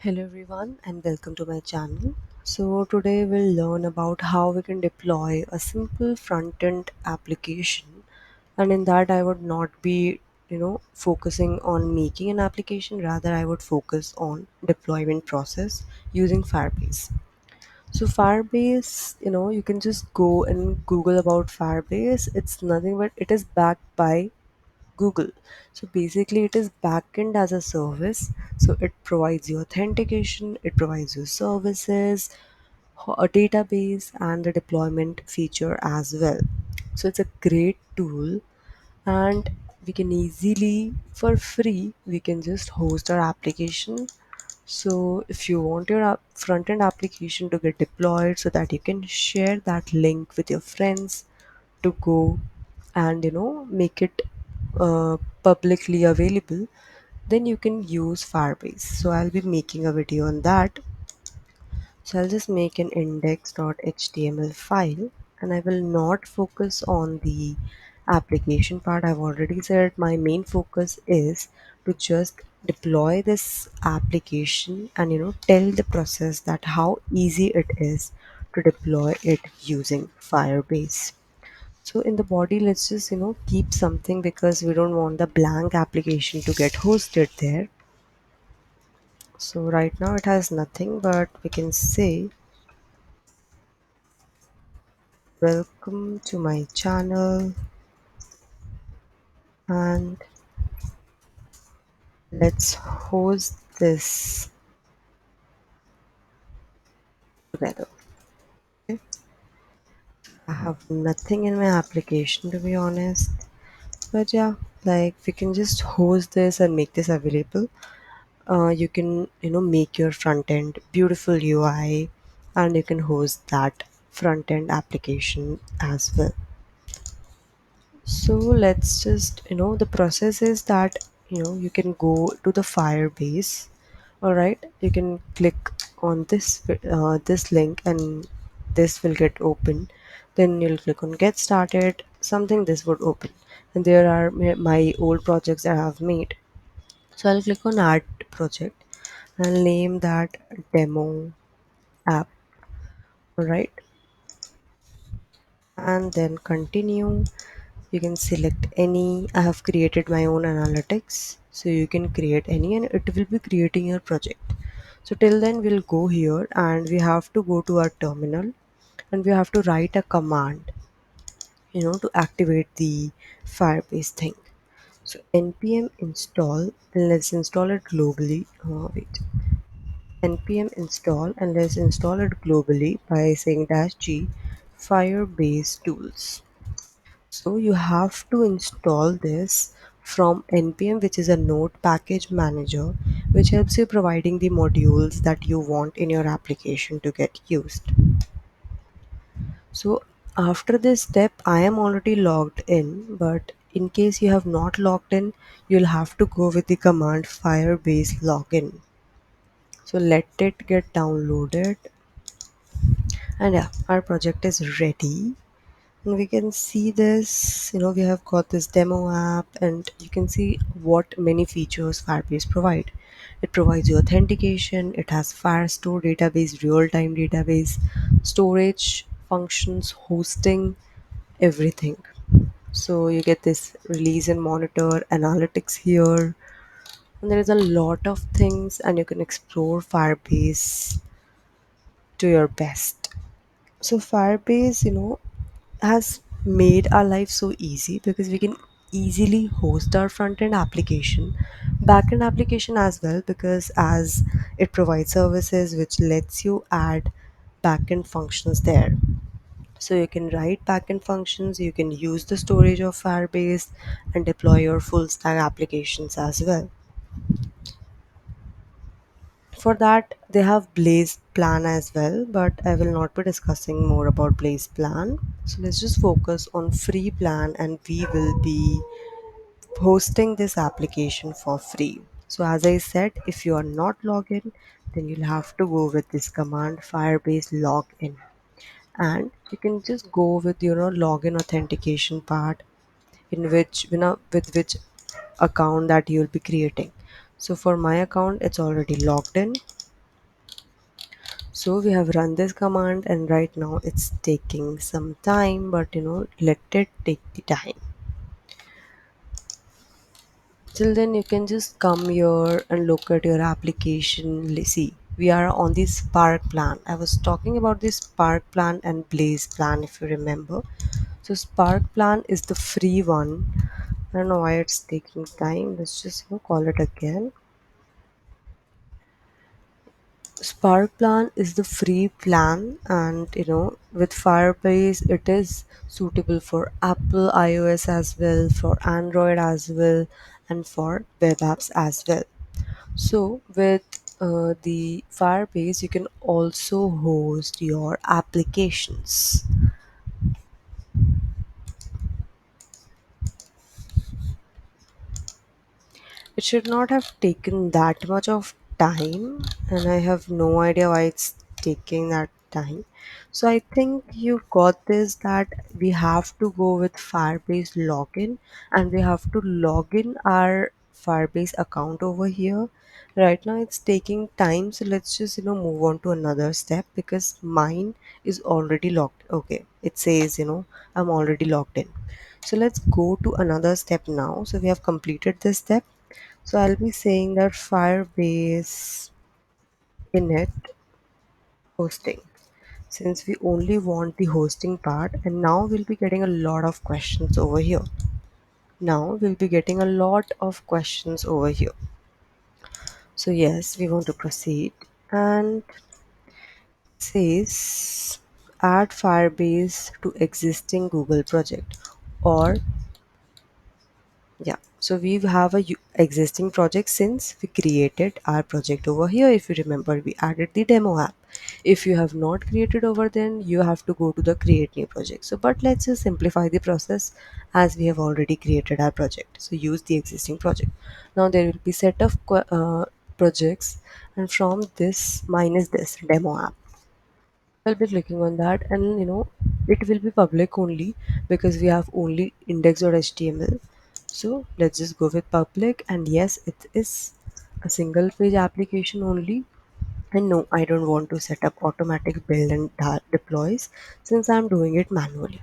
Hello everyone and welcome to my channel. So today we'll learn about how we can deploy a simple front-end application, and in that I would not be focusing on making an application, rather I would focus on deployment process using Firebase. So Firebase, you can just go and Google about Firebase. It's nothing but it is backed by Google. So basically, it is backend as a service. So it provides you authentication, it provides you services, a database, and the deployment feature as well. So it's a great tool, and we can easily, for free, we can just host our application. So if you want your front end application to get deployed so that you can share that link with your friends to go and make it publicly available, then you can use Firebase. So I'll be making a video on that. So I'll just make an index.html file, and I will not focus on the application part. I've already said my main focus is to just deploy this application and tell the process that how easy it is to deploy it using Firebase. So in the body, let's just keep something because we don't want the blank application to get hosted there. So right now it has nothing, but we can say welcome to my channel, and let's host this together. Okay. I have nothing in my application, to be honest, but yeah, like we can just host this and make this available. You can make your front end beautiful UI, and you can host that front end application as well. So let's just the process is that you can go to the Firebase. All right, you can click on this link, and this will get open. Then you'll click on get started, something this would open, and there are my old projects that I have made. So I'll click on add project. I'll name that demo app, right? And then continue. You can select any. I have created my own analytics, so you can create any and it will be creating your project. So till then we'll go here and we have to go to our terminal, and we have to write a command, to activate the Firebase thing. So npm install, and let's install it globally. Wait, npm install, and let's install it globally by saying -g firebase tools. So you have to install this from npm, which is a node package manager, which helps you providing the modules that you want in your application to get used. So after this step, I am already logged in, but in case you have not logged in, you'll have to go with the command firebase login. So let it get downloaded, and yeah, our project is ready. And we can see this, we have got this demo app, and you can see what many features Firebase provide. It provides you authentication, it has Firestore database, real-time database, storage functions, hosting, everything. So you get this release and monitor analytics here, and there is a lot of things, and you can explore Firebase to your best. So Firebase, has made our life so easy because we can easily host our front end application, back end application as well, because as it provides services which lets you add back end functions there. So you can write back end functions, you can use the storage of Firebase and deploy your full stack applications as well. For that, they have Blaze plan as well, but I will not be discussing more about Blaze plan. So let's just focus on free plan, and we will be hosting this application for free. So as I said, if you are not logged in, then you'll have to go with this command Firebase login, and you can just go with login authentication part, in which with which account that you'll be creating. So for my account, it's already logged in. So we have run this command and right now it's taking some time, but let it take the time. Till then, you can just come here and look at your application. See, we are on the Spark plan. I was talking about the Spark plan and Blaze plan, if you remember. So Spark plan is the free one. I don't know why it's taking time. Let's just call it again. Spark plan is the free plan, and with Firebase it is suitable for Apple iOS as well, for Android as well, and for web apps as well. So with the Firebase, you can also host your applications. It should not have taken that much of time, and I have no idea why it's taking that time. So I think you got this, that we have to go with Firebase login, and we have to log in our Firebase account over here. Right now it's taking time, so let's just move on to another step because mine is already logged. Okay, it says I'm already logged in. So let's go to another step now. So we have completed this step, so I'll be saying that Firebase init hosting, since we only want the hosting part, and now we'll be getting a lot of questions over here. Now we'll be getting a lot of questions over here. So yes, we want to proceed, and it says add Firebase to existing Google project, or yeah, so we have a existing project since we created our project over here. If you remember, we added the demo app. If you have not created over, then you have to go to the create new project. So, but let's just simplify the process as we have already created our project. So use the existing project. Now there will be set of projects, and from this minus this demo app. I'll be clicking on that, and it will be public only because we have only index.html. So let's just go with public, and yes, it is a single page application only. And no, I don't want to set up automatic build and deploys since I'm doing it manually.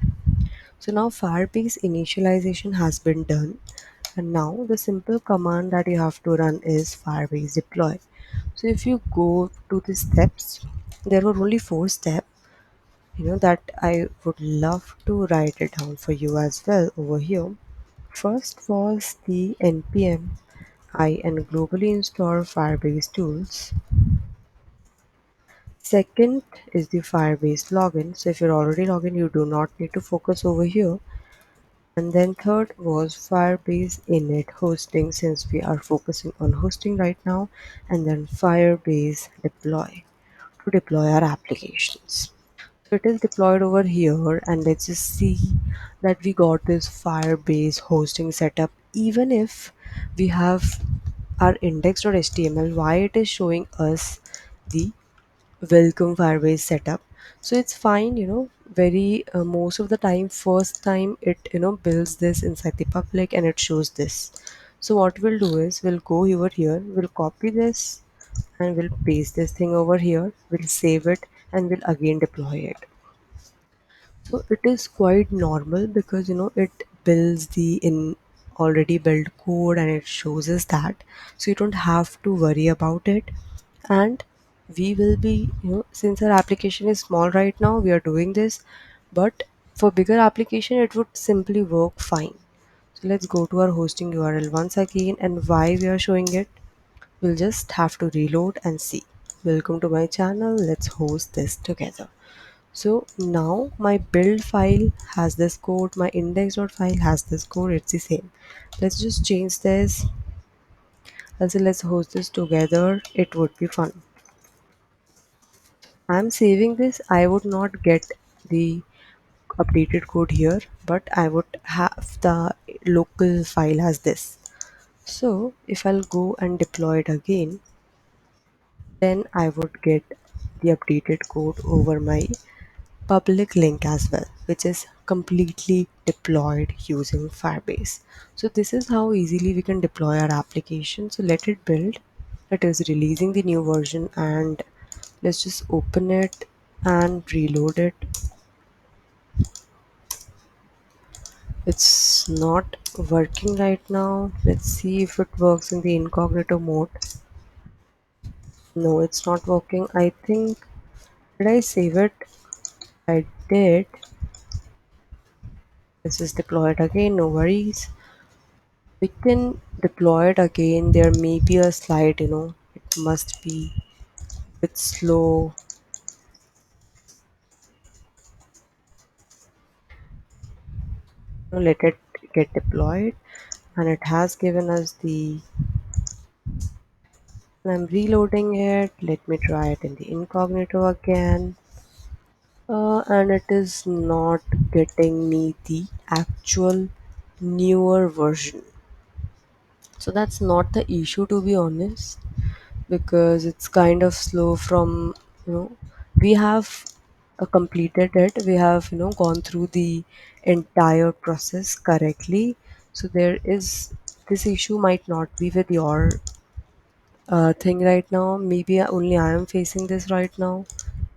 So now Firebase initialization has been done, and now the simple command that you have to run is Firebase deploy. So if you go to the steps, there were only 4 steps, that I would love to write it down for you as well over here. First was the npm I and globally install Firebase tools. Second is the Firebase login. So if you're already logged in, you do not need to focus over here. And then third was Firebase init hosting, since we are focusing on hosting right now. And then Firebase deploy to deploy our applications. So it is deployed over here, and let's just see that we got this Firebase hosting setup. Even if we have our index.html, why it is showing us the welcome Firebase setup? So it's fine, very most of the time, first time it builds this inside the public and it shows this. So what we'll do is we'll go over here, we'll copy this and we'll paste this thing over here, we'll save it, and we'll again deploy it. So it is quite normal because it builds the in already built code and it shows us that, so you don't have to worry about it. And we will be, since our application is small right now, we are doing this, but for bigger application it would simply work fine. So let's go to our hosting URL once again, and why we are showing it, we'll just have to reload and see. Welcome to my channel, let's host this together. So now my build file has this code, my index.file has this code, it's the same. Let's just change this. Also, let's host this together. It would be fun. I'm saving this. I would not get the updated code here, but I would have the local file as this. So if I'll go and deploy it again, then I would get the updated code over my public link as well, which is completely deployed using Firebase. So this is how easily we can deploy our application. So let it build. It is releasing the new version, and Let's just open it and reload it. It's not working right now. Let's see if it works in the incognito mode. No, it's not working. I think, did I save it? I did. Let's just deploy it again. No worries. We can deploy it again. There may be a slide, it must be a bit slow. Let it get deployed, and it has given us the. I'm reloading it. Let me try it in the incognito again. And it is not getting me the actual newer version. So that's not the issue, to be honest, because it's kind of slow from, you know, we have completed it. We have, gone through the entire process correctly. So there is, this issue might not be with your thing right now. Maybe only I am facing this right now,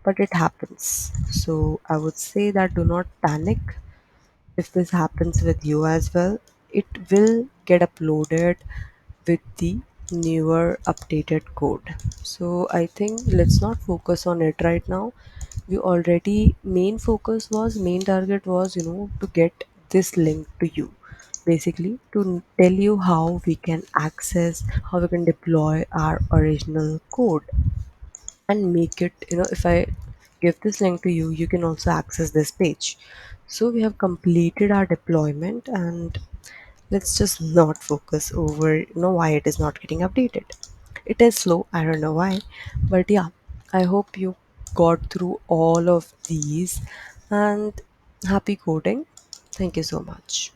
but it happens. So I would say that do not panic if this happens with you as well. It will get uploaded with the newer updated code. So I think let's not focus on it right now. We already, main target was, to get this link to you, basically to tell you how we can access, how we can deploy our original code and make it, if I give this link to you, you can also access this page. So we have completed our deployment, and let's just not focus over, why it is not getting updated. It is slow, I don't know why, but yeah, I hope you got through all of these, and happy coding. Thank you so much.